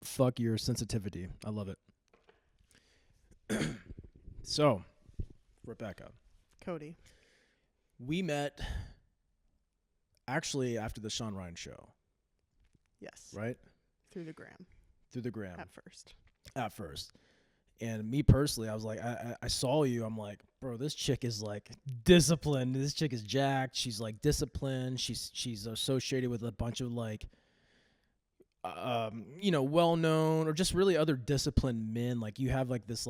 Fuck your sensitivity. I love it. So, Rebecca, Cody. we met actually after the Sean Ryan show, Yes. right? Through the gram Through the gram at first. at first. And me personally, I was like, I saw you. I'm like, bro, this chick is like disciplined. This chick is jacked. She's like disciplined. She's associated with a bunch of like, well known or just really other disciplined men. Like you have like this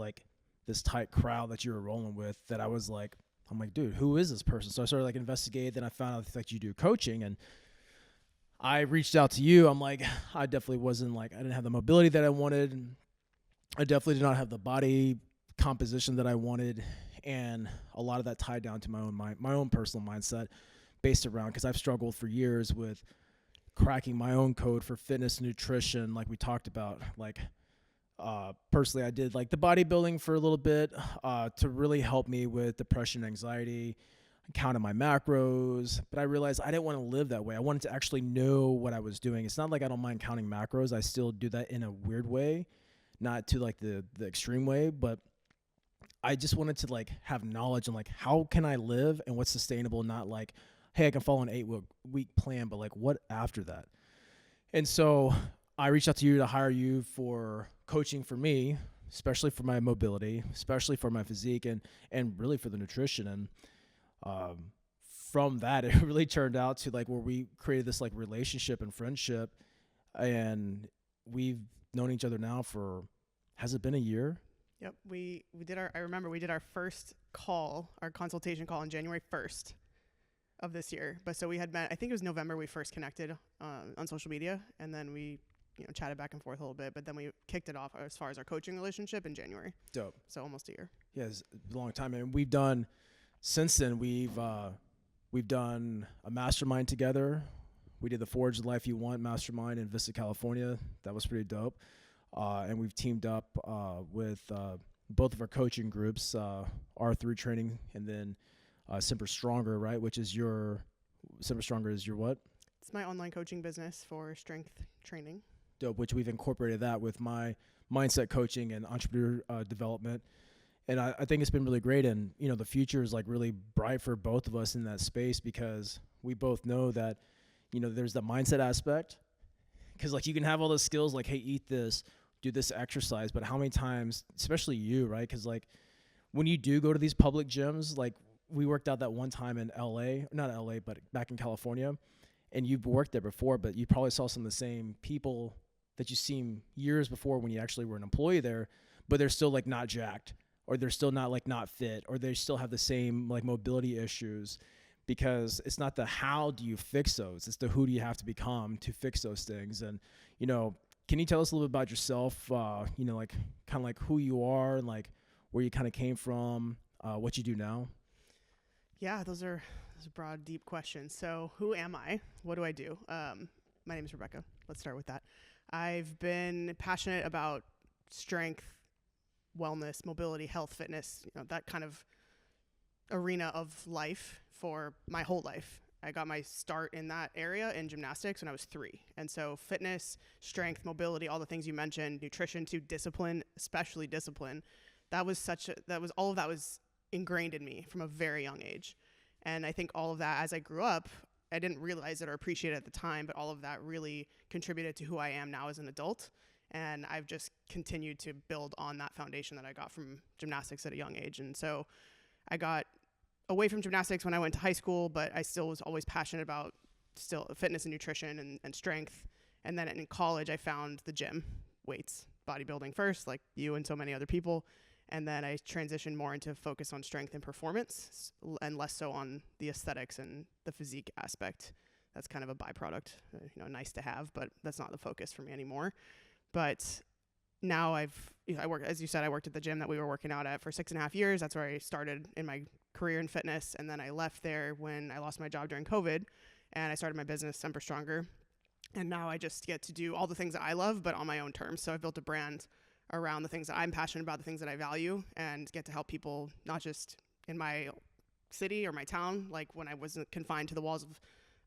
tight crowd that you were rolling with. That I was like, I'm like, dude, who is this person? So I started like investigating. Then I found out that you do coaching, and I reached out to you. I'm like, I definitely wasn't like, I didn't have the mobility that I wanted. I definitely did not have the body composition that I wanted, and a lot of that tied down to my own personal mindset, based around because I've struggled for years with cracking my own code for fitness, nutrition, like we talked about. Like, personally, I did like the bodybuilding for a little bit to really help me with depression, anxiety, counting my macros, but I realized I didn't want to live that way. I wanted to actually know what I was doing. It's not like I don't mind counting macros. I still do that in a weird way, not to like the extreme way, but I just wanted to like have knowledge on like how can I live and what's sustainable, not like, hey, I can follow an 8-week plan, but like what after that? And so I reached out to you to hire you for coaching for me, especially for my mobility, especially for my physique, and really for the nutrition. And um, from that, it really turned out to like where we created this like relationship and friendship, and we've known each other now for, has it been a year? Yep. We did our I remember we did our first call, our consultation call on January 1st of this year. But so we had met, I think it was November we first connected on social media, and then we chatted back and forth a little bit, but then we kicked it off as far as our coaching relationship in January. Dope. So almost a year. Yeah, it's a long time, and we've done since then. We've done a mastermind together. We did the Forge the Life You Want mastermind in Vista, California. That was pretty dope. And we've teamed up with both of our coaching groups, R3 Training, and then Simper Stronger, right? Which is your Simper Stronger is your what? It's my online coaching business for strength training. Dope. Which we've incorporated that with my mindset coaching and entrepreneur development. And I think it's been really great. And, the future is like really bright for both of us in that space, because we both know that, there's the mindset aspect. Because like you can have all those skills like, hey, eat this, do this exercise. But how many times, especially you, right? Because like when you do go to these public gyms, like we worked out that one time in LA, not LA, but back in California. And you've worked there before, but you probably saw some of the same people that you seen years before when you actually were an employee there, but they're still like not jacked, or they're still not like not fit, or they still have the same like mobility issues, because it's not the how do you fix those, it's the who do you have to become to fix those things. And, can you tell us a little bit about yourself, like kind of like who you are and like where you kind of came from, what you do now? Yeah, those are broad, deep questions. So who am I? What do I do? My name is Rebecca. Let's start with that. I've been passionate about strength, wellness, mobility, health, fitness, that kind of arena of life for my whole life. I got my start in that area in gymnastics when I was 3. And so fitness, strength, mobility, all the things you mentioned, nutrition to discipline, especially discipline, all of that was ingrained in me from a very young age. And I think all of that, as I grew up, I didn't realize it or appreciate it at the time, but all of that really contributed to who I am now as an adult. And I've just continued to build on that foundation that I got from gymnastics at a young age. And so I got away from gymnastics when I went to high school, but I still was always passionate about still fitness and nutrition and strength. And then in college, I found the gym, weights, bodybuilding first, like you and so many other people. And then I transitioned more into focus on strength and performance, and less so on the aesthetics and the physique aspect. That's kind of a byproduct, nice to have, but that's not the focus for me anymore. But now I work, as you said, I worked at the gym that we were working out at for 6.5 years. That's where I started in my career in fitness. And then I left there when I lost my job during COVID, and I started my business, Semper Stronger. And now I just get to do all the things that I love, but on my own terms. So I've built a brand around the things that I'm passionate about, the things that I value, and get to help people, not just in my city or my town, like when I wasn't confined to the walls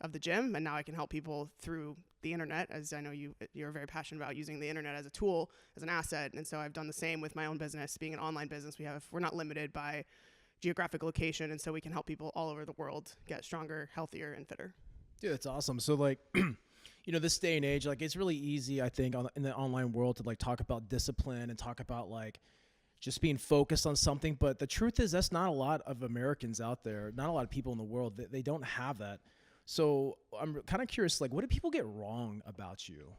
of the gym, and now I can help people through the internet, as I know you're very passionate about using the internet as a tool, as an asset. And so I've done the same with my own business. Being an online business, we're not limited by geographic location, and so we can help people all over the world get stronger, healthier, and fitter. Dude, that's awesome. So like, this day and age, like it's really easy, I think, in the online world to like talk about discipline and talk about like just being focused on something. But the truth is that's not a lot of Americans out there, not a lot of people in the world that they don't have that. So I'm kind of curious, like, what do people get wrong about you?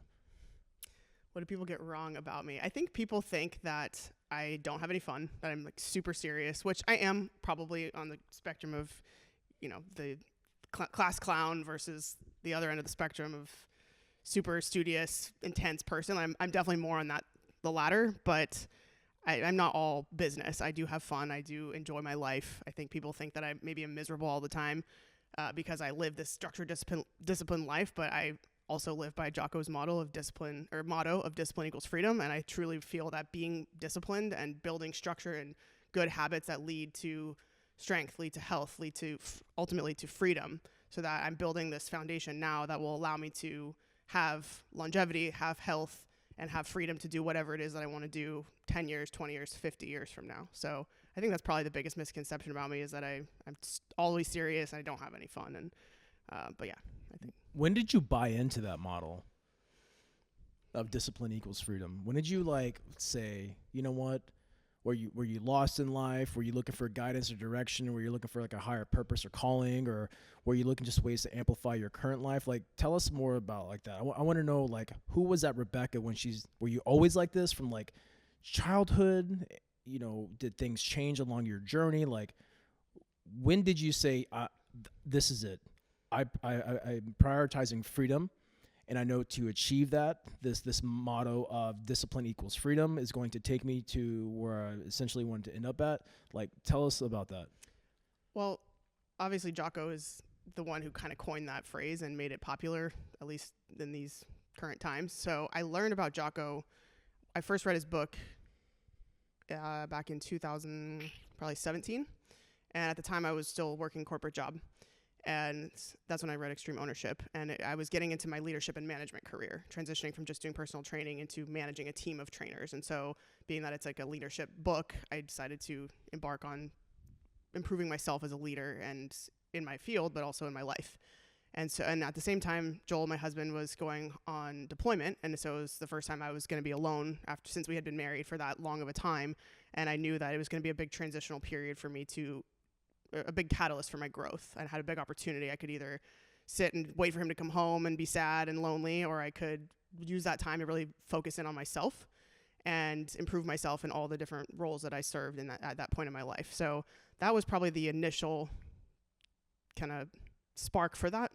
What do people get wrong about me? I think people think that I don't have any fun, that I'm like super serious, which I am probably on the spectrum of, the class clown versus the other end of the spectrum of super studious, intense person. I'm definitely more on the latter, but I'm not all business. I do have fun. I do enjoy my life. I think people think that I maybe am miserable all the time because I live this structured discipline life, but I also live by Jocko's motto of discipline equals freedom. And I truly feel that being disciplined and building structure and good habits that lead to strength, lead to health, lead to ultimately to freedom, so that I'm building this foundation now that will allow me to have longevity, have health, and have freedom to do whatever it is that I want to do 10 years, 20 years, 50 years from now. So I think that's probably the biggest misconception about me, is that I'm always serious and I don't have any fun. And but yeah, I think. When did you buy into that model of discipline equals freedom? When did you like say, you know what? Were you lost in life? Were you looking for guidance or direction? Were you looking for like a higher purpose or calling? Or were you looking just ways to amplify your current life? Like, tell us more about like that. I want to know, like, who was that Rebecca when were you always like this from like childhood? Did things change along your journey? Like, when did you say, this is it? I'm prioritizing freedom. And I know to achieve that, this motto of discipline equals freedom is going to take me to where I essentially wanted to end up at. Like, tell us about that. Well, obviously Jocko is the one who kind of coined that phrase and made it popular, at least in these current times. So I learned about Jocko. I first read his book back in 2017. And at the time I was still working a corporate job. And that's when I read Extreme Ownership. And I was getting into my leadership and management career, transitioning from just doing personal training into managing a team of trainers. And so being that it's like a leadership book, I decided to embark on improving myself as a leader and in my field, but also in my life. And at the same time, Joel, my husband, was going on deployment. And so it was the first time I was going to be alone since we had been married for that long of a time. And I knew that it was going to be a big transitional period for me, a big catalyst for my growth. I had a big opportunity. I could either sit and wait for him to come home and be sad and lonely, or I could use that time to really focus in on myself and improve myself in all the different roles that I served at that point in my life. So that was probably the initial kind of spark for that.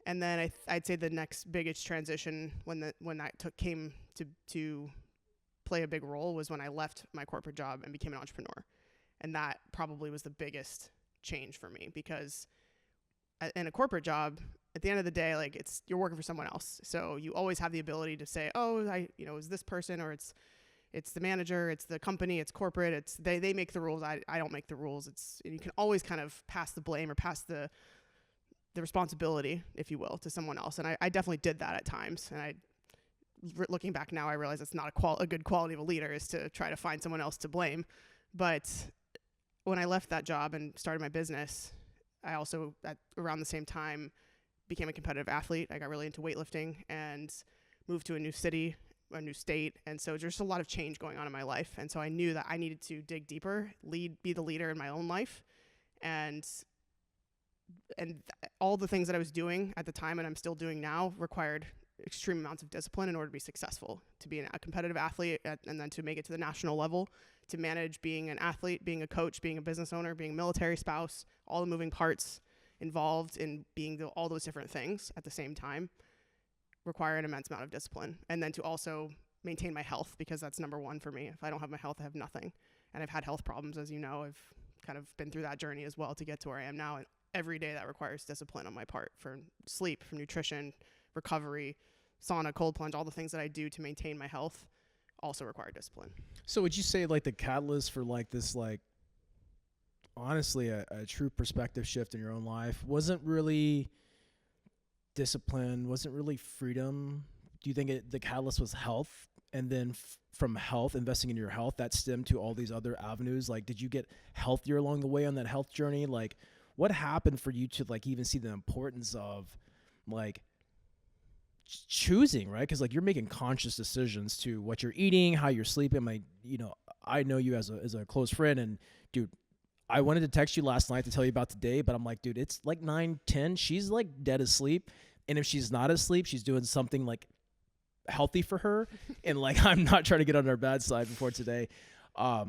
And then I'd say the next biggest transition when that came to play a big role was when I left my corporate job and became an entrepreneur. And that probably was the biggest change for me, because in a corporate job, at the end of the day, like you're working for someone else. So you always have the ability to say, oh, is this person, or it's the manager, it's the company, it's corporate, it's they make the rules. I don't make the rules. And you can always kind of pass the blame or pass the responsibility, if you will, to someone else. And I definitely did that at times. And looking back now, I realize it's not a good quality of a leader, is to try to find someone else to blame. But when I left that job and started my business, I also, around the same time, became a competitive athlete. I got really into weightlifting and moved to a new city, a new state. And so there's a lot of change going on in my life. And so I knew that I needed to dig deeper, be the leader in my own life. And all the things that I was doing at the time and I'm still doing now required extreme amounts of discipline in order to be successful, to be a competitive athlete, and then to make it to the national level, to manage being an athlete, being a coach, being a business owner, being a military spouse, all the moving parts involved in being all those different things at the same time require an immense amount of discipline. And then to also maintain my health, because that's number one for me. If I don't have my health, I have nothing. And I've had health problems, as you know. I've kind of been through that journey as well to get to where I am now. And every day that requires discipline on my part, for sleep, for nutrition, recovery, sauna, cold plunge, all the things that I do to maintain my health also require discipline. So would you say like the catalyst for like this, like honestly a true perspective shift in your own life wasn't really discipline wasn't really freedom. Do you think the catalyst was health, and then from health, investing in your health, that stemmed to all these other avenues? Like, did you get healthier along the way on that health journey? Like, what happened for you to like even see the importance of like choosing, right? Because like you're making conscious decisions to what you're eating, how you're sleeping. Like, I know you as a close friend, and dude, I wanted to text you last night to tell you about today, but I'm like, dude, it's like 9:10. She's like dead asleep, and if she's not asleep, she's doing something like healthy for her. And like, I'm not trying to get on her bad side before today. But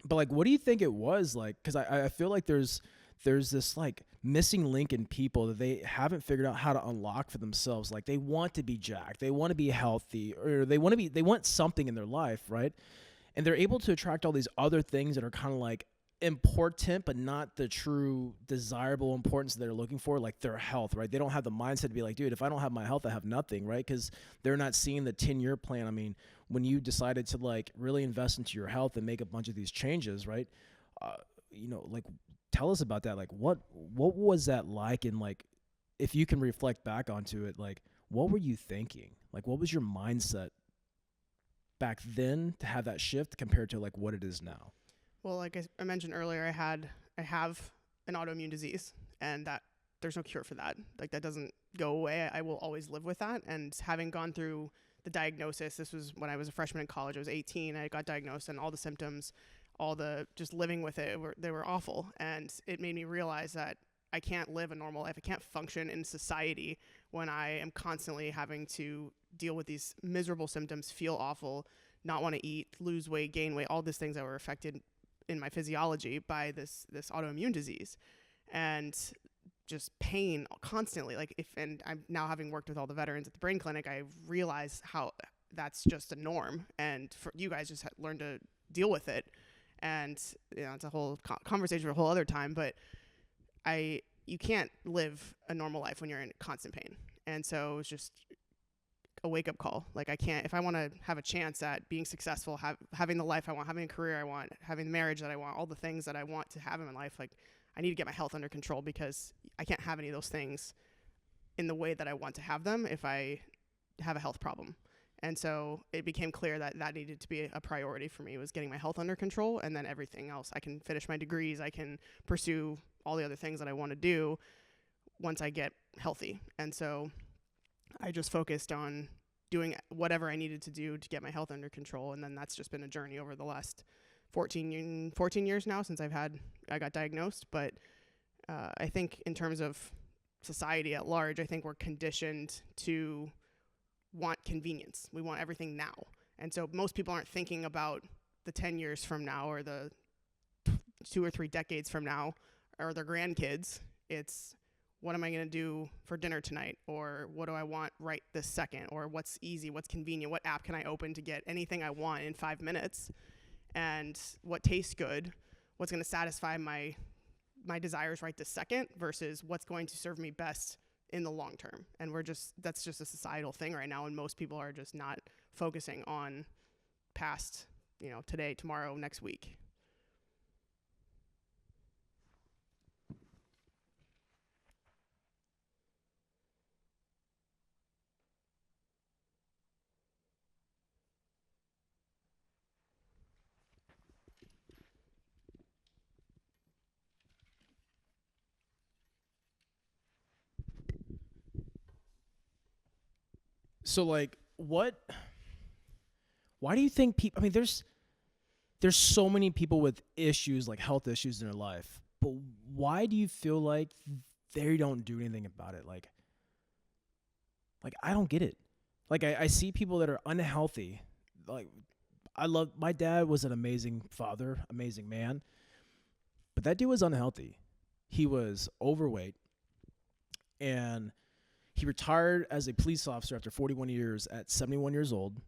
like, what do you think it was like? Because I feel like there's this like missing link in people that they haven't figured out how to unlock for themselves. Like, they want to be jacked, they want to be healthy, or they want something in their life, right? And they're able to attract all these other things that are kind of like important, but not the true desirable importance that they're looking for, like their health, right? They don't have the mindset to be like, dude, if I don't have my health, I have nothing, right? Because they're not seeing the 10-year plan. I mean, when you decided to like really invest into your health and make a bunch of these changes, right? Like, tell us about that. Like, what was that like? And like, if you can reflect back onto it, like, what were you thinking? Like, what was your mindset back then to have that shift compared to like what it is now? Well, like I mentioned earlier, I have an autoimmune disease, and that there's no cure for that. Like, that doesn't go away. I will always live with that. And having gone through the diagnosis, this was when I was a freshman in college. I was 18. I got diagnosed, and all the symptoms, all the just living with it, they were awful. And it made me realize that I can't live a normal life. I can't function in society when I am constantly having to deal with these miserable symptoms, feel awful, not want to eat, lose weight, gain weight, all these things that were affected in my physiology by this autoimmune disease, and just pain constantly. And I'm now, having worked with all the veterans at the brain clinic, I realize how that's just a norm, and for you guys just learn to deal with it. And it's a whole conversation for a whole other time, but you can't live a normal life when you're in constant pain. And so it was just a wake-up call. Like, I can't, if I want to have a chance at being successful, having the life I want, having a career I want, having the marriage that I want, all the things that I want to have in my life, like, I need to get my health under control, because I can't have any of those things in the way that I want to have them if I have a health problem. And so it became clear that that needed to be a priority for me, was getting my health under control, and then everything else. I can finish my degrees, I can pursue all the other things that I want to do once I get healthy. And so I just focused on doing whatever I needed to do to get my health under control. And then that's just been a journey over the last 14 years now since I got diagnosed. But I think in terms of society at large, I think we're conditioned to want convenience. We want everything now. And so most people aren't thinking about the 10 years from now, or the 2 or 3 decades from now, or their grandkids. It's, what am I going to do for dinner tonight? Or what do I want right this second? Or what's easy, what's convenient? What app can I open to get anything I want in 5 minutes? And what tastes good? What's going to satisfy my desires right this second, versus what's going to serve me best in the long term? And that's just a societal thing right now. And most people are just not focusing on past, today, tomorrow, next week. So like, why do you think people, I mean, there's so many people with issues, like health issues in their life, but why do you feel like they don't do anything about it? Like I don't get it. Like, I see people that are unhealthy. Like, my dad was an amazing father, amazing man, but that dude was unhealthy. He was overweight, and he retired as a police officer after 41 years at 71 years old.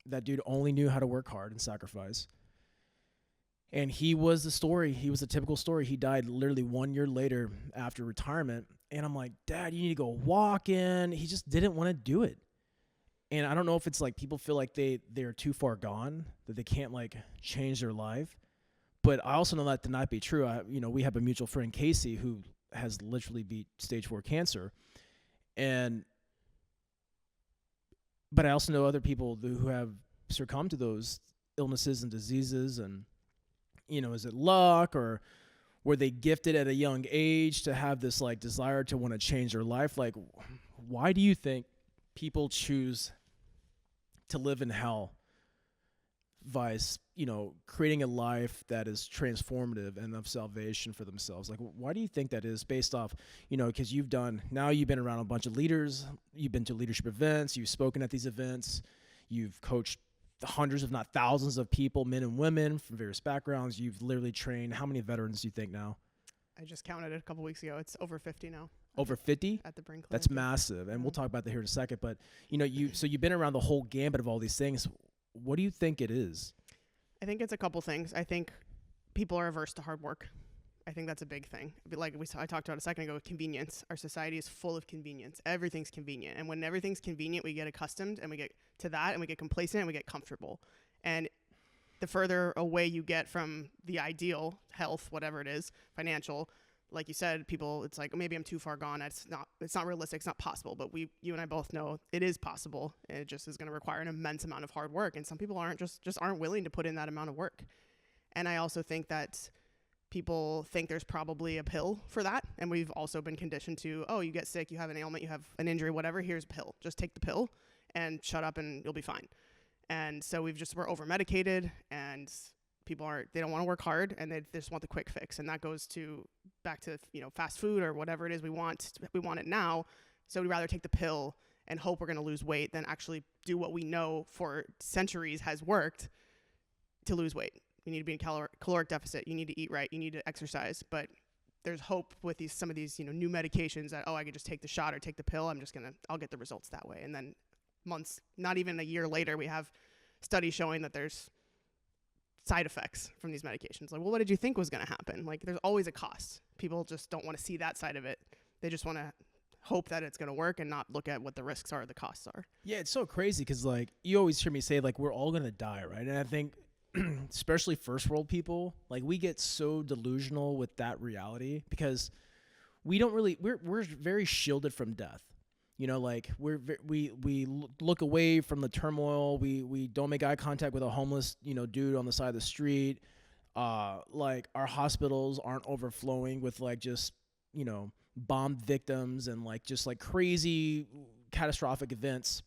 That dude only knew how to work hard and sacrifice. And he was the story. He was the typical story. He died literally 1 year later after retirement. And I'm like, Dad, you need to go walking. He just didn't want to do it. And I don't know if it's like people feel like they're too far gone, that they can't like change their life. But I also know that to not be true. We have a mutual friend, Casey, who has literally beat stage 4 cancer. And but I also know other people who have succumbed to those illnesses and diseases. And is it luck, or were they gifted at a young age to have this like desire to want to change their life? Like, why do you think people choose to live in hell vice, creating a life that is transformative and of salvation for themselves? Like, why do you think that is, based off, because you've been around a bunch of leaders, you've been to leadership events, you've spoken at these events, you've coached hundreds, if not thousands of people, men and women from various backgrounds. You've literally trained, how many veterans do you think now? I just counted it a couple weeks ago. It's over 50 now. Over 50? At the Brink Clinic. That's massive. And we'll talk about that here in a second. But, so you've been around the whole gambit of all these things. What do you think it is? I think it's a couple things. I think people are averse to hard work. I think that's a big thing. Like I talked about a second ago, convenience. Our society is full of convenience. Everything's convenient. And when everything's convenient, we get accustomed and we get to that and we get complacent and we get comfortable. And the further away you get from the ideal health, whatever it is, financial, like you said, people, it's like, maybe I'm too far gone. It's not realistic. It's not possible. But you and I both know it is possible. And it just is going to require an immense amount of hard work. And some people aren't aren't willing to put in that amount of work. And I also think that people think there's probably a pill for that. And we've also been conditioned to, oh, you get sick, you have an ailment, you have an injury, whatever, here's a pill. Just take the pill and shut up and you'll be fine. And so we're over medicated, and people they don't want to work hard, and they just want the quick fix. And that goes back to fast food or whatever it is we want it now. So we'd rather take the pill and hope we're going to lose weight than actually do what we know for centuries has worked to lose weight. You need to be in caloric deficit. You need to eat right. You need to exercise. But there's hope with some of these new medications that, I could just take the shot or take the pill. I'll get the results that way. And then months, not even a year later, we have studies showing that there's side effects from these medications. Like, well, what did you think was going to happen? Like, there's always a cost. People just don't want to see that side of it. They just want to hope that it's going to work and not look at what the risks are, the costs are. Yeah, it's so crazy because, like, you always hear me say, like, we're all going to die, right? And I think especially first world people, like, we get so delusional with that reality because we're very shielded from death. Like, we look away from the turmoil. We don't make eye contact with a homeless, dude on the side of the street. Like, our hospitals aren't overflowing with, like, just, bomb victims and, like, just, like, crazy catastrophic events.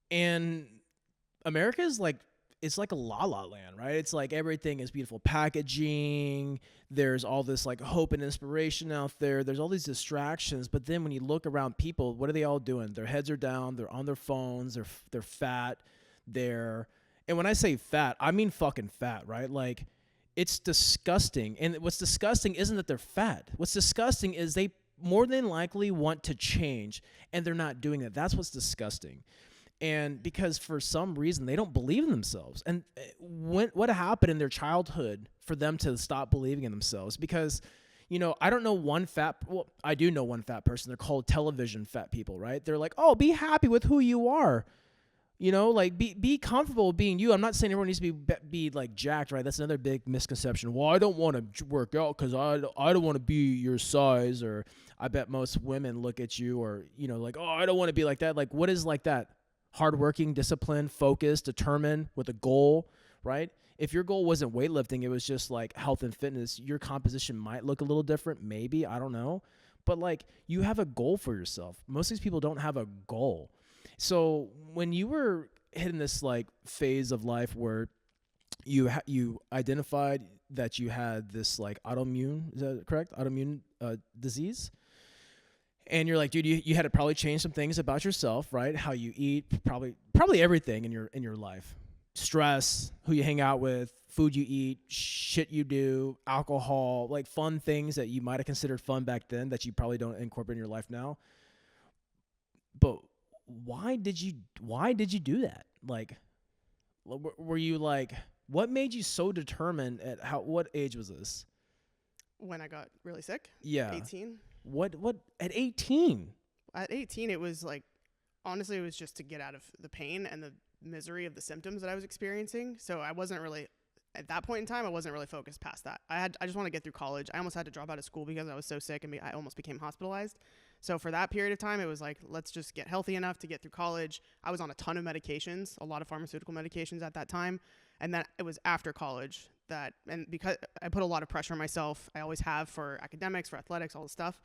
And America is like, it's like a la-la land, right? It's like everything is beautiful packaging. There's all this like hope and inspiration out there. There's all these distractions. But then when you look around people, what are they all doing? Their heads are down. They're on their phones. They're fat. And when I say fat, I mean fucking fat, right? Like, it's disgusting. And what's disgusting isn't that they're fat. What's disgusting is they more than likely want to change, and they're not doing that. That's what's disgusting. And because for some reason they don't believe in themselves. And what happened in their childhood for them to stop believing in themselves? Because, I don't know I do know one fat person. They're called television fat people, right? They're like, oh, be happy with who you are. Like, be comfortable with being you. I'm not saying everyone needs to be like jacked, right? That's another big misconception. Well, I don't want to work out because I don't want to be your size. Or I bet most women look at you or, like, oh, I don't want to be like that. Like, what is like that? Hardworking, disciplined, focused, determined, with a goal, right? If your goal wasn't weightlifting, it was just like health and fitness, your composition might look a little different, maybe, I don't know. But like, you have a goal for yourself. Most of these people don't have a goal. So when you were hitting this like phase of life where you identified that you had this like autoimmune, is that correct? Autoimmune disease. And you're like, dude, you had to probably change some things about yourself, right? How you eat, probably everything in your life. Stress, who you hang out with, food you eat, shit you do, alcohol, like fun things that you might have considered fun back then that you probably don't incorporate in your life now. But why did you do that? Like, were you like, what made you so determined what age was this? When I got really sick? Yeah. 18. What at 18? At 18, it was like, honestly, it was just to get out of the pain and the misery of the symptoms that I was experiencing. So I wasn't really, at that point in time, I wasn't really focused past that. I just want to get through college. I almost had to drop out of school because I was so sick and I almost became hospitalized. So for that period of time, it was like, let's just get healthy enough to get through college. I was on a ton of medications, a lot of pharmaceutical medications at that time. And then it was after college and because I put a lot of pressure on myself, I always have for academics, for athletics, all the stuff.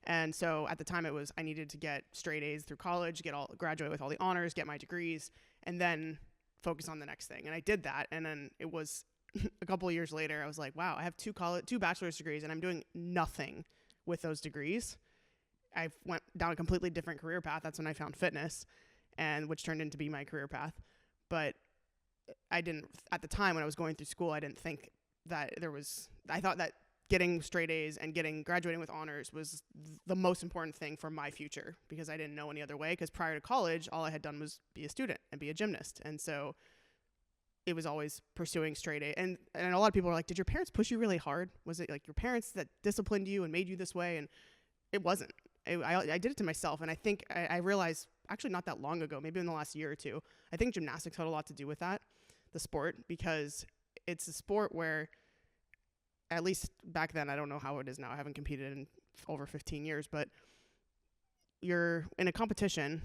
And so at the time I needed to get straight A's through college, graduate with all the honors, get my degrees, and then focus on the next thing. And I did that. And then it was a couple of years later, I was like, wow, I have two bachelor's degrees and I'm doing nothing with those degrees. I went down a completely different career path. That's when I found fitness, and which turned into be my career path. But I didn't, at the time when I was going through school, I didn't think that I thought that getting straight A's and graduating with honors was the most important thing for my future, because I didn't know any other way. Because prior to college, all I had done was be a student and be a gymnast. And so it was always pursuing straight A. And a lot of people are like, did your parents push you really hard? Was it like your parents that disciplined you and made you this way? And it wasn't. I did it to myself. And I think I realized actually not that long ago, maybe in the last year or two, I think gymnastics had a lot to do with that, the sport, because it's a sport where, at least back then, I don't know how it is now, I haven't competed in over 15 years, but you're in a competition,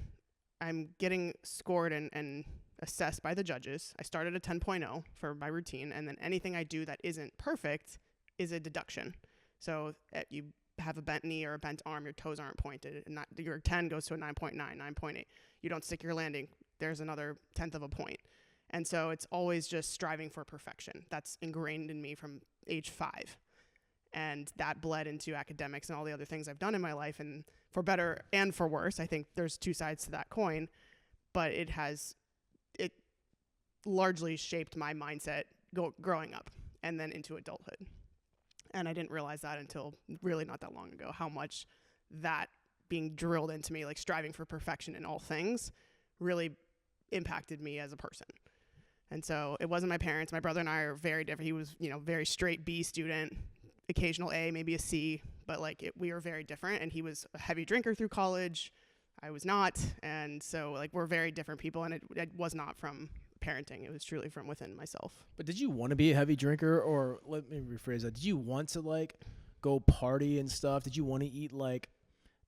I'm getting scored and assessed by the judges. I started a 10.0 for my routine, and then anything I do that isn't perfect is a deduction. So you have a bent knee or a bent arm, your toes aren't pointed, and your 10 goes to a 9.9, 9.8. You don't stick your landing, there's another 1/10 of a point. And so it's always just striving for perfection. That's ingrained in me from age 5. And that bled into academics and all the other things I've done in my life. And for better and for worse, I think there's two sides to that coin. But it largely shaped my mindset growing up and then into adulthood. And I didn't realize that until really not that long ago, how much that being drilled into me, like striving for perfection in all things, really impacted me as a person. And so it wasn't my parents. My brother and I are very different. He was, very straight B student, occasional A, maybe a C, but we were very different. And he was a heavy drinker through college. I was not. And so we're very different people. And it was not from parenting. It was truly from within myself. But did you want to be a heavy drinker, or let me rephrase that? Did you want to go party and stuff? Did you want to eat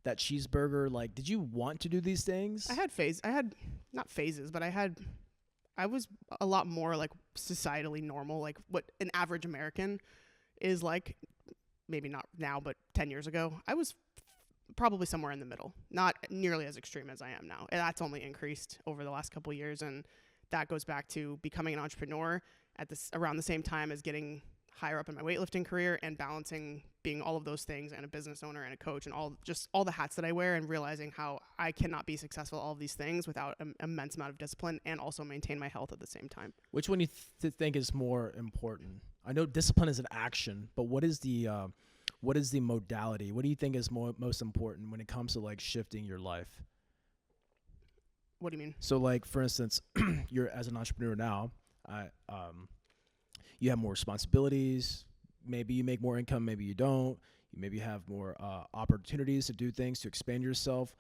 that cheeseburger? Did you want to do these things? I had not phases, but I was a lot more societally normal, like what an average American is like. Maybe not now, but 10 years ago, I was probably somewhere in the middle, not nearly as extreme as I am now. And that's only increased over the last couple of years. And that goes back to becoming an entrepreneur around the same time as getting higher up in my weightlifting career and balancing being all of those things and a business owner and a coach and all the hats that I wear, and realizing how I cannot be successful at all of these things without an immense amount of discipline and also maintain my health at the same time. Which one do you think is more important? I know discipline is an action, but what is the modality? What do you think is most important when it comes to shifting your life? What do you mean? So for instance, you're as an entrepreneur now, you have more responsibilities. Maybe you make more income, maybe you don't. You maybe have more opportunities to do things, to expand yourself.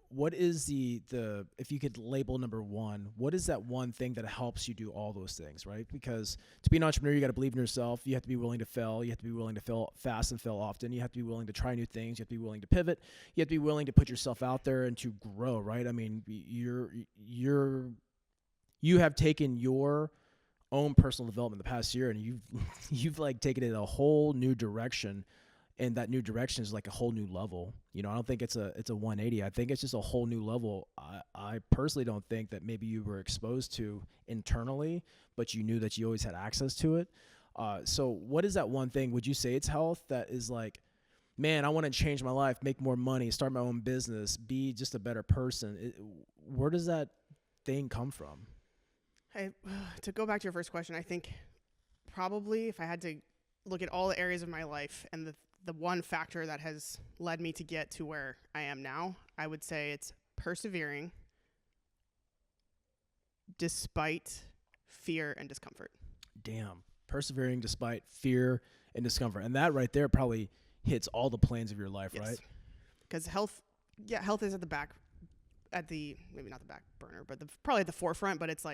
What is if you could label number one, what is that one thing that helps you do all those things, right? Because to be an entrepreneur, you got to believe in yourself. You have to be willing to fail. You have to be willing to fail fast and fail often. You have to be willing to try new things. You have to be willing to pivot. You have to be willing to put yourself out there and to grow, right? I mean, you have taken your own personal development the past year, and you've taken it in a whole new direction. And that new direction is a whole new level. I don't think it's a 180. I think it's just a whole new level. I personally don't think that maybe you were exposed to internally, but you knew that you always had access to it. So what is that one thing? Would you say it's health that is man, I want to change my life, make more money, start my own business, be just a better person? Where does that thing come from? To go back to your first question, I think probably if I had to look at all the areas of my life and the one factor that has led me to get to where I am now, I would say it's persevering despite fear and discomfort. Damn. Persevering despite fear and discomfort. And that right there probably hits all the planes of your life, yes. Right? Because health is maybe not the back burner, but probably at the forefront, but it's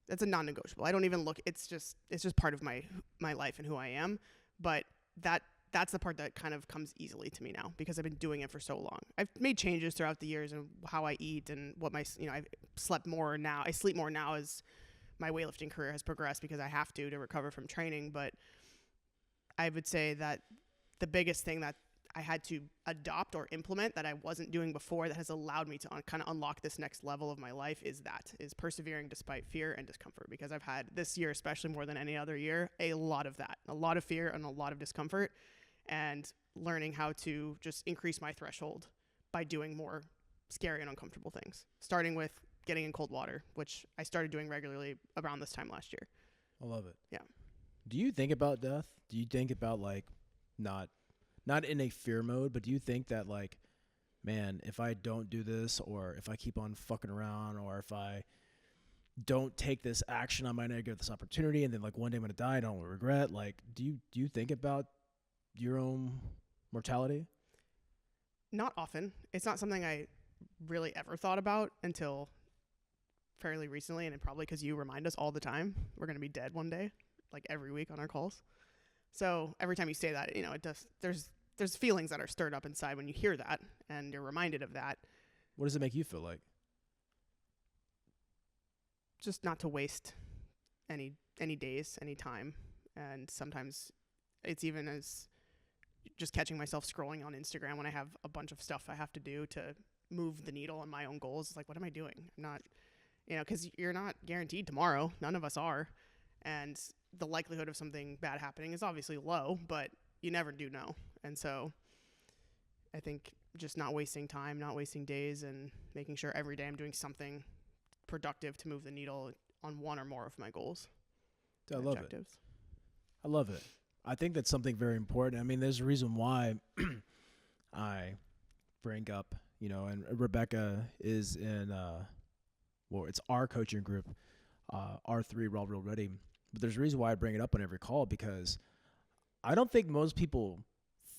that's a non-negotiable. I don't even look, it's just part of my life and who I am. But that that's the part that kind of comes easily to me now because I've been doing it for so long. I've made changes throughout the years and how I eat and what my, I've slept more now. I sleep more now as my weightlifting career has progressed because I have to recover from training. But I would say that the biggest thing that I had to adopt or implement that I wasn't doing before that has allowed me to kind of unlock this next level of my life is persevering despite fear and discomfort, because I've had this year, especially more than any other year, a lot of that, a lot of fear and a lot of discomfort, and learning how to just increase my threshold by doing more scary and uncomfortable things, starting with getting in cold water, which I started doing regularly around this time last year. I love it. Yeah. Do you think about death? Do you think about like not in a fear mode, but do you think that like, man, if I don't do this, or if I keep on fucking around, or if I don't take this action, I might not get this opportunity, and then like one day I'm gonna die, I don't regret. Like, do you think about your own mortality? Not often. It's not something I really ever thought about until fairly recently, and probably because you remind us all the time we're gonna be dead one day, like every week on our calls. So every time you say that, it does. There's feelings that are stirred up inside when you hear that, and you're reminded of that. What does it make you feel like? Just not to waste any days, any time, and sometimes it's even as just catching myself scrolling on Instagram when I have a bunch of stuff I have to do to move the needle on my own goals. It's like, what am I doing? I'm not, because you're not guaranteed tomorrow. None of us are, and the likelihood of something bad happening is obviously low, but you never do know. And so I think just not wasting time, not wasting days, and making sure every day I'm doing something productive to move the needle on one or more of my goals. I love it. I love it. I think that's something very important. I mean, there's a reason why I bring up, and Rebecca is in, it's our coaching group, R3, Raw Real Ready. But there's a reason why I bring it up on every call, because I don't think most people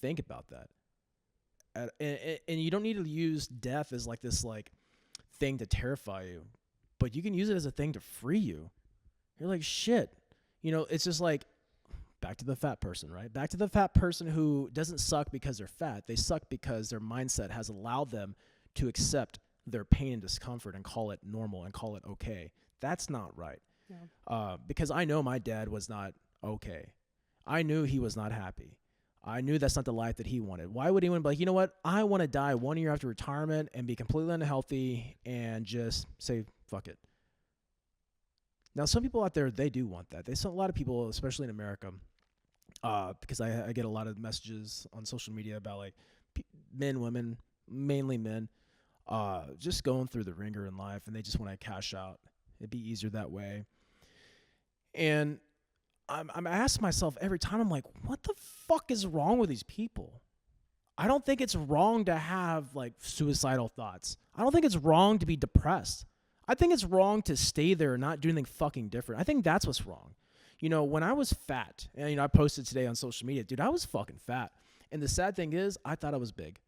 think about that. And you don't need to use death as like this like thing to terrify you, but you can use it as a thing to free you. You're like, shit. It's just like, back to the fat person, right? Back to the fat person who doesn't suck because they're fat. They suck because their mindset has allowed them to accept their pain and discomfort and call it normal and call it okay. That's not right. Yeah. Because I know my dad was not okay. I knew he was not happy. I knew that's not the life that he wanted. Why would anyone be like, you know what? I want to die 1 year after retirement and be completely unhealthy and just say, fuck it. Now, some people out there, they do want that. A lot of people, especially in America, because I get a lot of messages on social media about like men, women, mainly men, just going through the ringer in life, and they just want to cash out. It'd be easier that way. And I'm asking myself every time, I'm like, what the fuck is wrong with these people? I don't think it's wrong to have like suicidal thoughts. I don't think it's wrong to be depressed. I think it's wrong to stay there and not do anything fucking different. I think that's what's wrong. When I was fat, and I posted today on social media, dude, I was fucking fat. And the sad thing is, I thought I was big.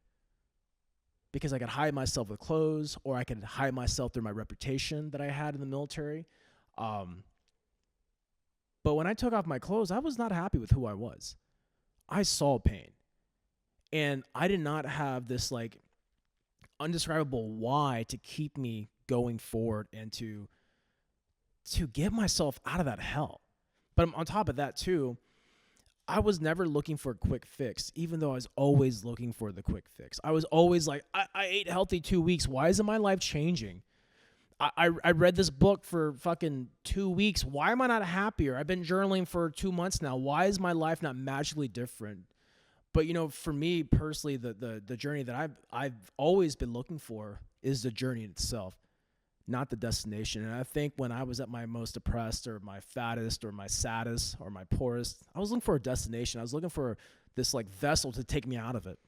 Because I could hide myself with clothes, or I could hide myself through my reputation that I had in the military. But when I took off my clothes, I was not happy with who I was. I saw pain. And I did not have this like undescribable why to keep me going forward and to get myself out of that hell. But on top of that too, I was never looking for a quick fix, even though I was always looking for the quick fix. I was always like, I ate healthy 2 weeks. Why isn't my life changing? I read this book for fucking 2 weeks. Why am I not happier? I've been journaling for 2 months now. Why is my life not magically different? But, for me personally, the journey that I've always been looking for is the journey itself, not the destination. And I think when I was at my most depressed or my fattest or my saddest or my poorest, I was looking for a destination. I was looking for this like vessel to take me out of it.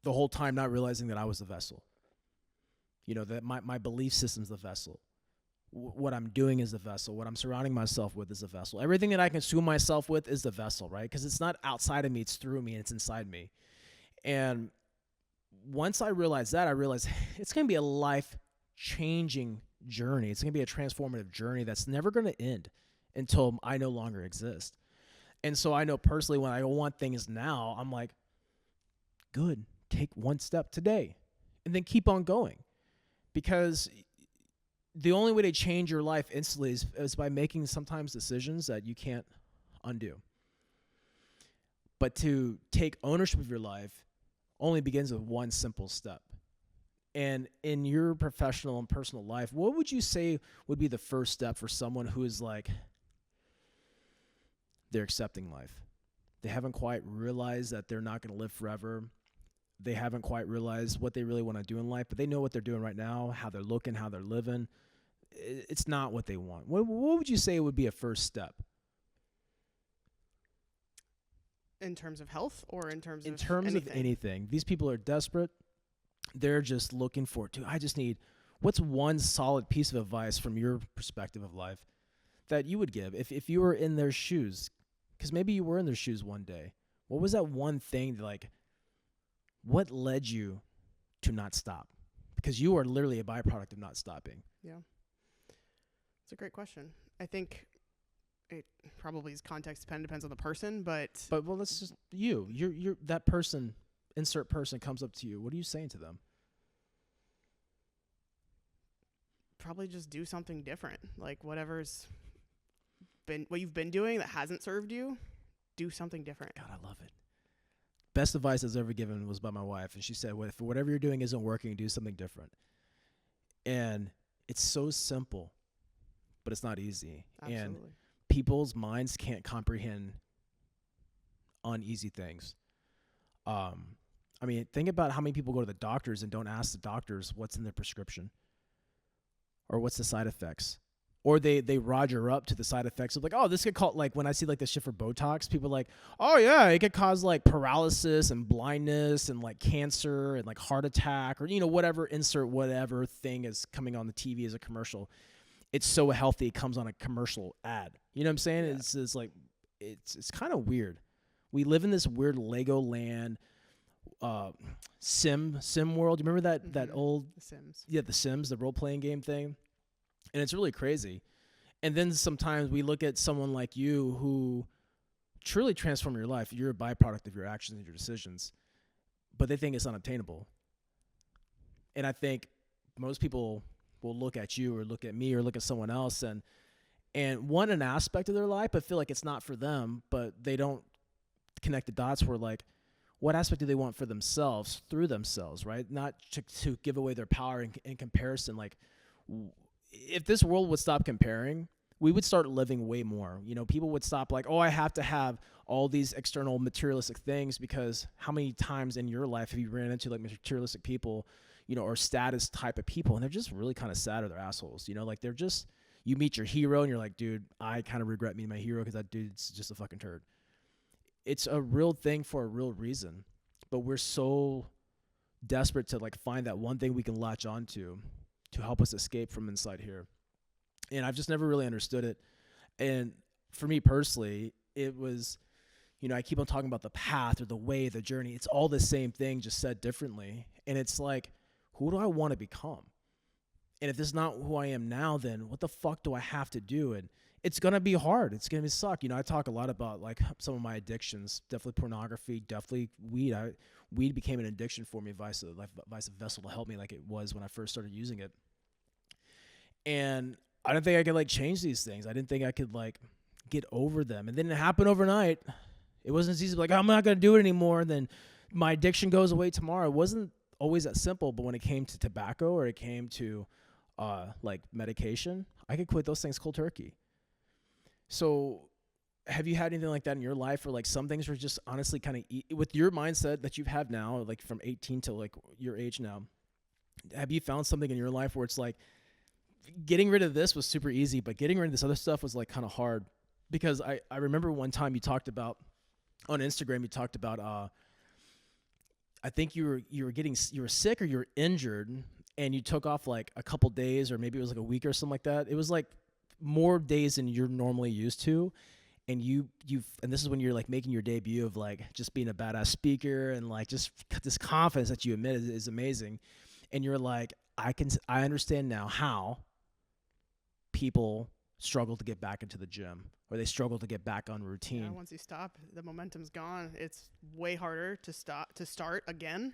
The whole time not realizing that I was the vessel. That my belief system's the vessel. What I'm doing is the vessel. What I'm surrounding myself with is the vessel. Everything that I consume myself with is the vessel, right? Because it's not outside of me, it's through me, and it's inside me. And once I realized that, I realized it's going to be a life-changing journey. It's going to be a transformative journey that's never going to end until I no longer exist. And so I know personally when I want things now, I'm like, good, take one step today and then keep on going. Because the only way to change your life instantly is by making sometimes decisions that you can't undo. But to take ownership of your life only begins with one simple step. And in your professional and personal life, what would you say would be the first step for someone who is like, they're accepting life? They haven't quite realized that they're not going to live forever. They haven't quite realized what they really want to do in life, but they know what they're doing right now, how they're looking, how they're living. It's not what they want. What would you say would be a first step? In terms of health or in terms of anything. These people are desperate. They're just looking for, dude, I just need, what's one solid piece of advice from your perspective of life that you would give if you were in their shoes? Because maybe you were in their shoes one day. What was that one thing that, like, what led you to not stop? Because you are literally a byproduct of not stopping. Yeah. It's a great question. I think it probably is context dependent, depends on the person, but well, let's just, you're that person, insert person comes up to you. What are you saying to them? Probably just do something different. Like what you've been doing that hasn't served you, do something different. God, I love it. Best advice I was ever given was by my wife, and she said, if whatever you're doing isn't working, do something different. And it's so simple, but it's not easy. Absolutely. And people's minds can't comprehend uneasy things. I mean, think about how many people go to the doctors and don't ask the doctors what's in their prescription or what's the side effects. Or they roger up to the side effects of like, oh, this could cause, like when I see like the shit for Botox, people are like, oh yeah, it could cause like paralysis and blindness and like cancer and like heart attack or, whatever, insert whatever thing is coming on the TV as a commercial. It's so healthy, it comes on a commercial ad. You know what I'm saying? Yeah. It's like, it's kind of weird. We live in this weird Legoland sim world. You remember that old The Sims? Yeah, The Sims, the role-playing game thing. And it's really crazy. And then sometimes we look at someone like you who truly transformed your life. You're a byproduct of your actions and your decisions, but they think it's unobtainable. And I think most people will look at you or look at me or look at someone else and want an aspect of their life, but feel like it's not for them, but they don't connect the dots where like, what aspect do they want for themselves through themselves, right? Not to give away their power in comparison. Like, if this world would stop comparing, we would start living way more. People would stop like, oh, I have to have all these external materialistic things, because how many times in your life have you ran into like materialistic people, or status type of people, and they're just really kind of sad or they're assholes, like they're just, you meet your hero and you're like, dude, I kind of regret meeting my hero because that dude's just a fucking turd. It's a real thing for a real reason, but we're so desperate to like find that one thing we can latch onto to help us escape from inside here. And I've just never really understood it. And for me personally, it was, I keep on talking about the path or the way, the journey. It's all the same thing, just said differently. And it's like, who do I want to become? And if this is not who I am now, then what the fuck do I have to do? And it's going to be hard. It's going to suck. I talk a lot about like some of my addictions, definitely pornography, definitely weed. Weed became an addiction for me, vice a vessel to help me like it was when I first started using it. And I didn't think I could like change these things. I didn't think I could like get over them. And then it happened overnight. It wasn't as easy to be like, I'm not going to do it anymore. And then my addiction goes away tomorrow. It wasn't always that simple, but when it came to tobacco or it came to like medication, I could quit those things cold turkey. So have you had anything like that in your life where like some things were just honestly kind of with your mindset that you have now, like from 18 to like your age now, have you found something in your life where it's like getting rid of this was super easy, but getting rid of this other stuff was like kind of hard? Because I remember one time you talked about on Instagram, you talked about, I think you were sick or you were injured and you took off like a couple days or maybe it was like a week or something like that. It was like more days than you're normally used to. And and this is when you're like making your debut of like just being a badass speaker and like just this confidence that you admit is amazing. And you're like, I understand now how people struggle to get back into the gym or they struggle to get back on routine. Yeah, once you stop, the momentum's gone. It's way harder to start again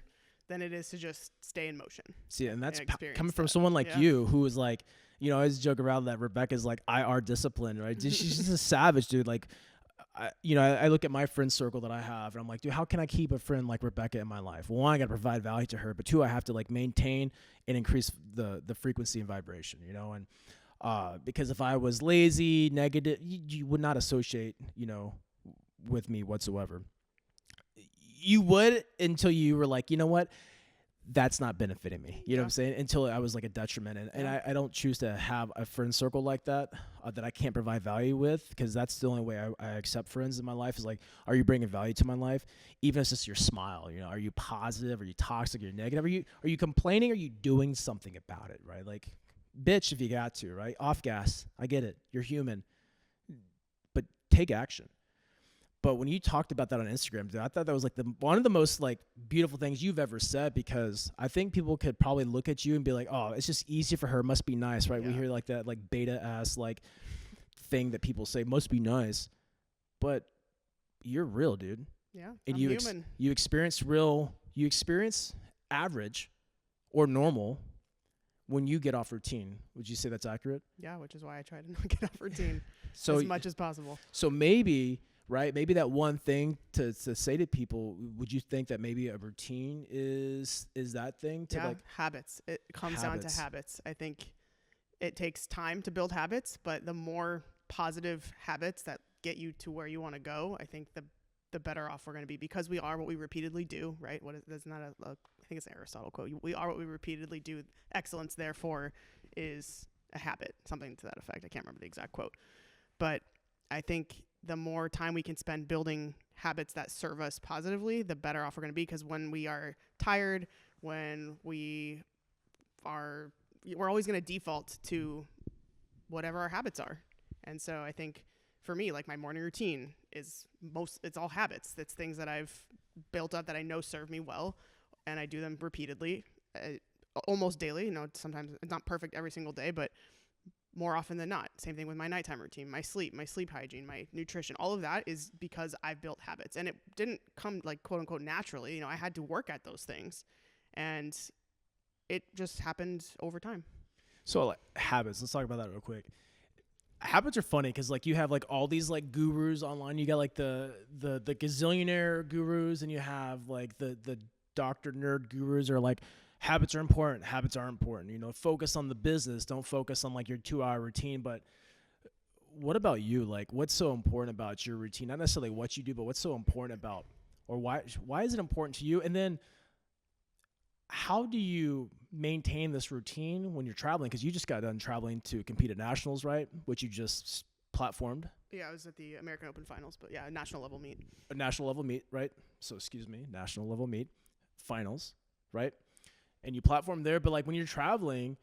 than it is to just stay in motion. See, and that's experience coming from that. someone like Yeah. you, who is like, you know, I always joke around that Rebecca's like IR discipline, right? She's just a savage, dude. Like, I look at my friend circle that I have, and I'm like, dude, how can I keep a friend like Rebecca in my life? Well, one, I got to provide value to her, but two, I have to like maintain and increase the frequency and vibration, you know, and because if I was lazy, negative, you would not associate, you know, with me whatsoever. You would until you were like, you know what? That's not benefiting me. You know what I'm saying? Until I was like a detriment. And I don't choose to have a friend circle like that that I can't provide value with, because that's the only way I accept friends in my life is like, are you bringing value to my life? Even if it's just your smile, you know, are you positive? Are you toxic? Are you negative? Are you complaining? Are you doing something about it? Right? Like, bitch, if you got to, right? Off gas. I get it. You're human, but take action. But when you talked about that on Instagram, dude, I thought that was like one of the most like beautiful things you've ever said, because I think people could probably look at you and be like, oh, it's just easy for her. Must be nice, right? Yeah. We hear like that like beta ass like thing that people say must be nice, but you're real, dude. Yeah, And I'm you human. you experience average or normal when you get off routine. Would you say that's accurate? Yeah, which is why I try to not get off routine So as much as possible. So maybe, right, maybe that one thing to say to people, would you think that maybe a routine is that thing to like habits. It comes down to habits. I think it takes time to build habits, but the more positive habits that get you to where you want to go, I think the better off we're going to be, because we are what we repeatedly do, right? That's not I think it's an Aristotle quote. We are what we repeatedly do. Excellence, therefore, is a habit, something to that effect. I can't remember the exact quote, but I think the more time we can spend building habits that serve us positively, the better off we're going to be. Because when we are tired, when we're always going to default to whatever our habits are. And so I think for me, like my morning routine it's all habits. It's things that I've built up that I know serve me well, and I do them repeatedly, almost daily. You know, sometimes it's not perfect every single day, but more often than not. Same thing with my nighttime routine, my sleep hygiene, my nutrition. All of that is because I've built habits, and it didn't come like quote unquote naturally. You know, I had to work at those things, and it just happened over time. So like habits, let's talk about that real quick. Habits are funny because like you have like all these like gurus online. You got like the gazillionaire gurus, and you have like the doctor nerd gurus are like, habits are important. Habits are important. You know, focus on the business. Don't focus on like your 2-hour routine. But what about you? Like, what's so important about your routine? Not necessarily what you do, but what's so important about, or why is it important to you? And then how do you maintain this routine when you're traveling? Because you just got done traveling to compete at nationals, right? Which you just platformed. Yeah, I was at the American Open finals, but yeah, national level meet. A national level meet, right? So national level meet, finals, right? And you platform there, but like when you're traveling,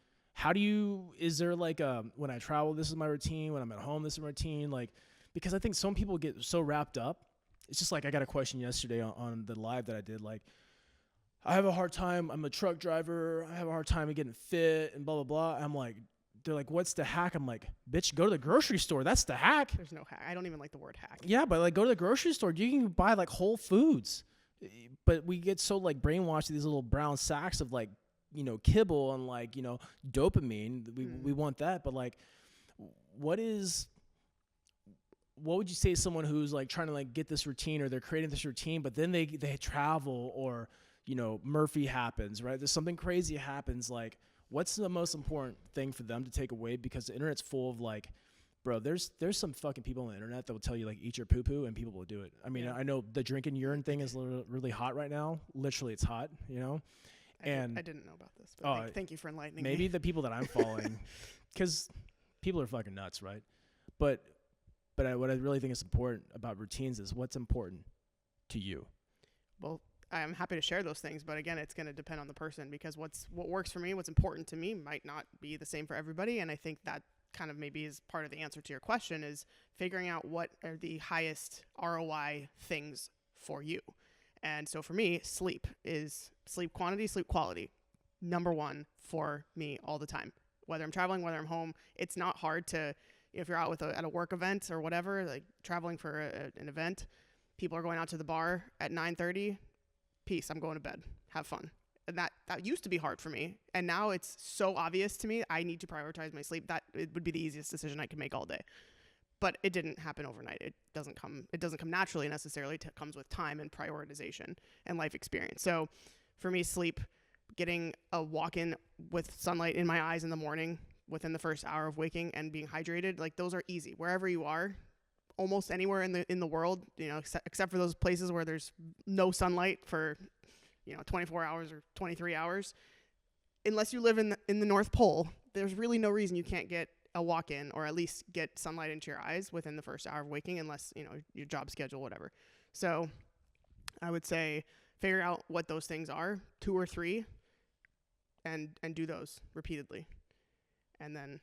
is there like when I travel, this is my routine, when I'm at home, this is my routine, like, because I think some people get so wrapped up. It's just like, I got a question yesterday on the live that I did, like, I have a hard time, I'm a truck driver, I have a hard time getting fit and blah, blah, blah. I'm like, they're like, what's the hack? I'm like, bitch, go to the grocery store. That's the hack. There's no hack. I don't even like the word hack. Yeah, but like go to the grocery store. You can buy like Whole Foods. But we get so like brainwashed to these little brown sacks of like, you know, kibble and like, you know, dopamine. We want that. But like, what would you say to someone who's like trying to like get this routine, or they're creating this routine, but then they travel, or, you know, Murphy happens, right? There's something crazy happens. Like, what's the most important thing for them to take away? Because the internet's full of like, bro, there's some fucking people on the internet that will tell you like eat your poo poo, and people will do it. I mean, I know the drinking urine thing is really hot right now. Literally, it's hot, you know. I didn't know about this, but thank you for enlightening me. Maybe the people that I'm following, because people are fucking nuts, right? But what I really think is important about routines is what's important to you. Well, I'm happy to share those things, but again, it's going to depend on the person, because what works for me, what's important to me, might not be the same for everybody. And I think that kind of maybe is part of the answer to your question, is figuring out what are the highest ROI things for you. And so for me, sleep quantity, sleep quality, number one for me all the time. Whether I'm traveling, whether I'm home, it's not hard to if you're out at a work event or whatever, like traveling for an event, people are going out to the bar at 9:30. Peace. I'm going to bed. Have fun. And that used to be hard for me. And now it's so obvious to me. I need to prioritize my sleep. That it would be the easiest decision I could make all day. But it didn't happen overnight. It doesn't come naturally necessarily. It comes with time and prioritization and life experience. So for me, sleep, getting a walk in with sunlight in my eyes in the morning within the first hour of waking and being hydrated, like those are easy. Wherever you are, almost anywhere in the world, except for those places where there's no sunlight for 24 hours or 23 hours, unless you live in the North Pole, there's really no reason you can't get a walk in or at least get sunlight into your eyes within the first hour of waking, unless your job schedule, whatever. So I would say figure out what those things are, 2 or 3, and do those repeatedly. And then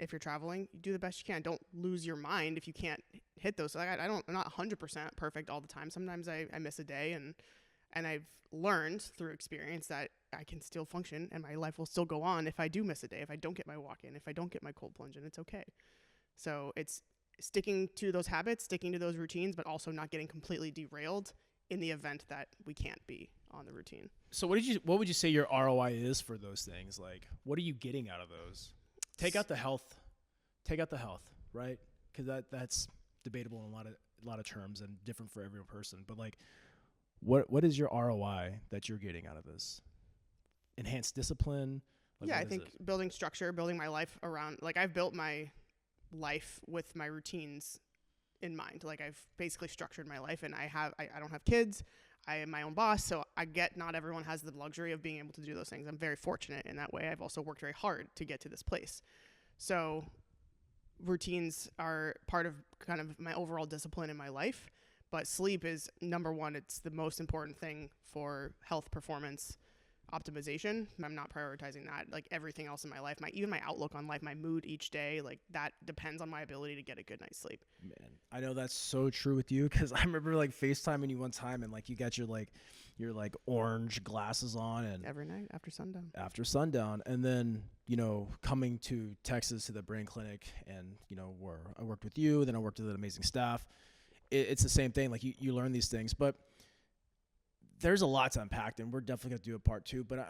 if you're traveling, you do the best you can. Don't lose your mind if you can't hit those. Like I'm not 100% perfect all the time. Sometimes I miss a day, and I've learned through experience that I can still function and my life will still go on if I do miss a day, if I don't get my walk in, if I don't get my cold plunge in, it's okay. So it's sticking to those habits, sticking to those routines, but also not getting completely derailed in the event that we can't be on the routine. So what would you say your ROI is for those things? Like, what are you getting out of those? Take out the health, right? Because that's debatable in a lot of terms and different for every person. But like, what is your ROI that you're getting out of this? Enhanced discipline? Like, I think building structure, building my life around, like I've built my life with my routines in mind. Like I've basically structured my life, and I don't have kids. I am my own boss, so I get not everyone has the luxury of being able to do those things. I'm very fortunate in that way. I've also worked very hard to get to this place. So routines are part of kind of my overall discipline in my life, but sleep is number one. It's the most important thing for health, performance, optimization. I'm not prioritizing that. Like everything else in my life, even my outlook on life, my mood each day, like that depends on my ability to get a good night's sleep. Man, I know that's so true with you, because I remember like FaceTiming you one time, and like you got your orange glasses on, and every night after sundown, and then coming to Texas to the brain clinic, and where I worked with you, then I worked with an amazing staff. It's the same thing. Like you learn these things, but there's a lot to unpack, and we're definitely going to do a part 2, but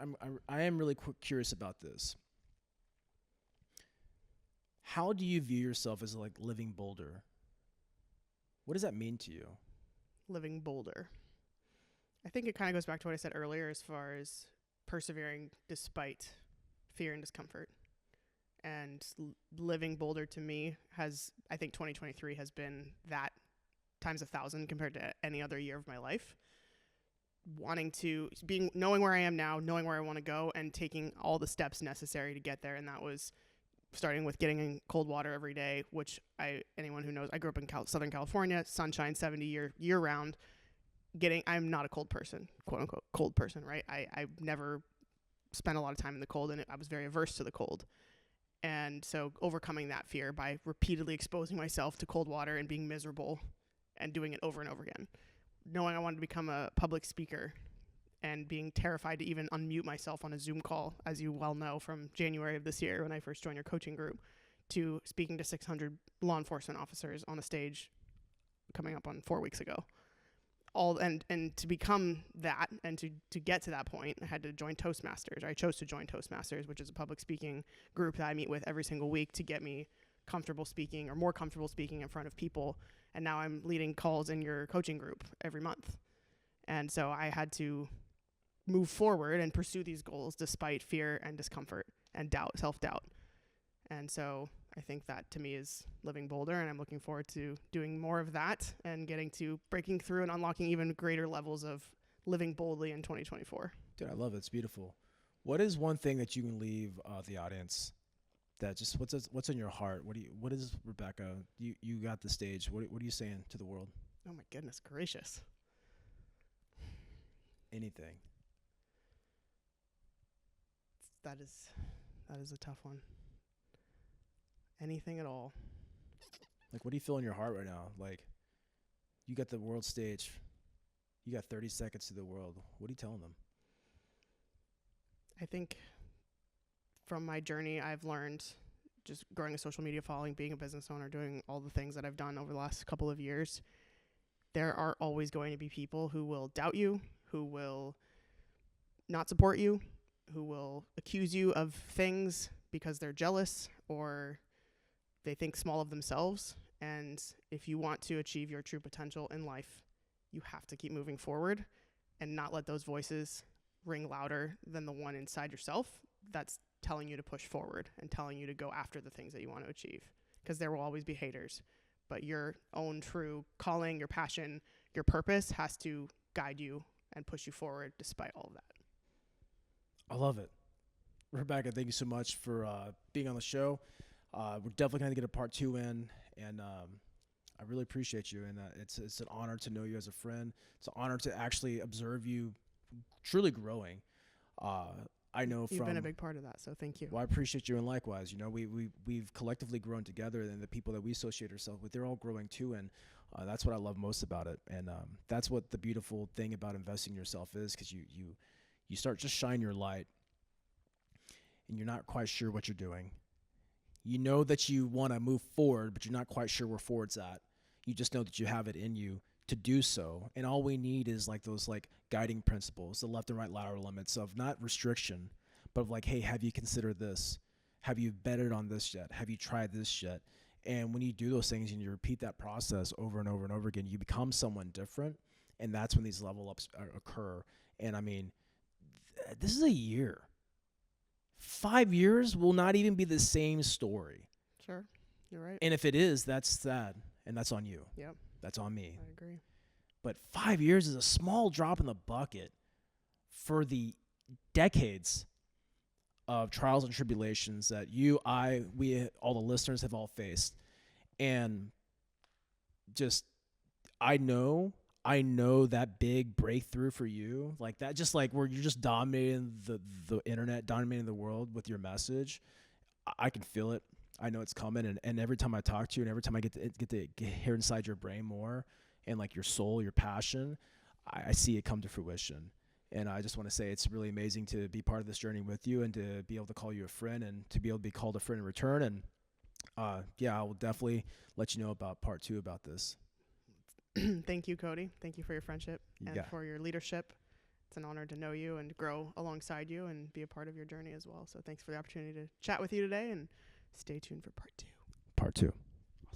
I am really curious about this. How do you view yourself as like living bolder? What does that mean to you? Living bolder. I think it kind of goes back to what I said earlier as far as persevering despite fear and discomfort. And living bolder to me I think 2023 has been that times 1,000 compared to any other year of my life. Knowing where I am now, knowing where I want to go, and taking all the steps necessary to get there. And that was starting with getting in cold water every day, which anyone who knows, I grew up in Southern California, sunshine 70 year round. I'm not a cold person, quote unquote cold person, right? I never spent a lot of time in the cold, and I was very averse to the cold. And so overcoming that fear by repeatedly exposing myself to cold water and being miserable and doing it over and over again. Knowing I wanted to become a public speaker and being terrified to even unmute myself on a Zoom call, as you well know from January of this year when I first joined your coaching group, to speaking to 600 law enforcement officers on a stage coming up on 4 weeks ago. And to become that and to get to that point, I had to join Toastmasters. I chose to join Toastmasters, which is a public speaking group that I meet with every single week to get me comfortable speaking, or more comfortable speaking in front of people. And now I'm leading calls in your coaching group every month. And so I had to move forward and pursue these goals despite fear and discomfort and self-doubt. And so I think that to me is living bolder, and I'm looking forward to doing more of that and breaking through and unlocking even greater levels of living boldly in 2024. Dude, I love it. It's beautiful. What is one thing that you can leave the audience that just what's in your heart? What is Rebecca? You got the stage. What are you saying to the world? Oh my goodness gracious. Anything. That is a tough one. Anything at all. Like, what do you feel in your heart right now? Like, you got the world stage. You got 30 seconds to the world. What are you telling them? I think from my journey, I've learned just growing a social media following, being a business owner, doing all the things that I've done over the last couple of years, there are always going to be people who will doubt you, who will not support you, who will accuse you of things because they're jealous or they think small of themselves. And if you want to achieve your true potential in life, you have to keep moving forward and not let those voices ring louder than the one inside yourself that's telling you to push forward and telling you to go after the things that you want to achieve. Because there will always be haters, but your own true calling, your passion, your purpose has to guide you and push you forward despite all of that. I love it. Rebecca, thank you so much for being on the show. We're definitely going to get a part 2 in, and I really appreciate you. And it's an honor to know you as a friend. It's an honor to actually observe you truly growing. I know You've been a big part of that, so thank you. Well, I appreciate you, and likewise. You know, we've collectively grown together, and the people that we associate ourselves with, they're all growing too, and that's what I love most about it. And that's what the beautiful thing about investing in yourself is, because you start to shine your light, and you're not quite sure what you're doing. You know that you want to move forward, but you're not quite sure where forward's at. You just know that you have it in you to do so. And all we need is like those like guiding principles, the left and right lateral limits of not restriction, but of like, hey, have you considered this? Have you betted on this yet? Have you tried this yet? And when you do those things and you repeat that process over and over and over again, you become someone different. And that's when these level ups occur. And I mean, this is a year. 5 years will not even be the same story. Sure, you're right. And if it is, that's sad, and that's on you. Yep. That's on me. I agree. But 5 years is a small drop in the bucket for the decades of trials and tribulations that you, we, all the listeners have all faced. And just, I know that big breakthrough for you, like that, just like where you're just dominating the internet, dominating the world with your message. I can feel it. I know it's coming. And every time I talk to you and every time I get to hear inside your brain more and like your soul, your passion, I see it come to fruition. And I just want to say it's really amazing to be part of this journey with you and to be able to call you a friend and to be able to be called a friend in return. And yeah, I will definitely let you know about part 2 about this. Thank you, Cody. Thank you for your friendship and for your leadership. It's an honor to know you and grow alongside you and be a part of your journey as well. So thanks for the opportunity to chat with you today, and stay tuned for part 2.